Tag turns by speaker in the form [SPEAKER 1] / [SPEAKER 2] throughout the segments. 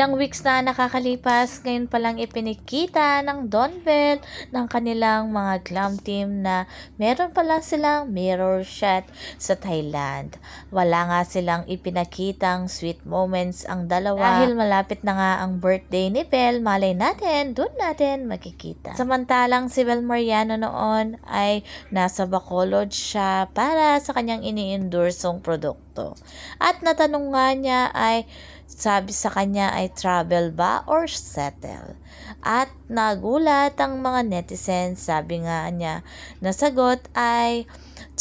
[SPEAKER 1] Ilang weeks na nakakalipas, ngayon palang ipinikita ng Don Bell ng kanilang mga glam team na meron pala silang mirror shot sa Thailand. Wala nga silang ipinakitang sweet moments ang dalawa. Dahil malapit na nga ang birthday ni Bell, malay natin, doon natin makikita. Samantalang si Bel Mariano noon ay nasa Bacolod siya para sa kanyang ini-endorsong produkto. At natanong nga niya ay sabi sa kanya ay travel ba or settle? At nagulat ang mga netizens, sabi nga niya, nasagot ay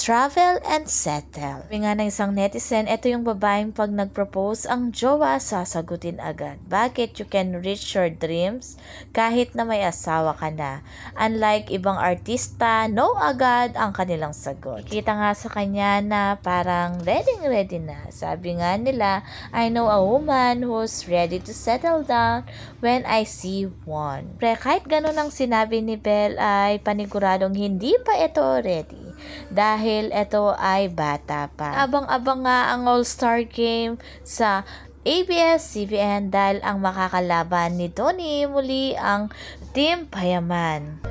[SPEAKER 1] travel and settle. Sabi nga ng isang netizen, ito yung babaeng pag nag-propose ang jowa, sasagutin agad. Bakit? You can reach your dreams kahit na may asawa ka na. Unlike ibang artista, no agad ang kanilang sagot. Kita nga sa kanya na parang ready na. Sabi nga nila, I know a woman who's ready to settle down when I see one. Pre, kahit ganun ang sinabi ni Bell ay paniguradong hindi pa ito ready. Dahil ito ay bata pa. Abang-abang nga ang All-Star Game sa ABS-CBN dahil ang makakalaban ni Tony muli ang Team Payaman.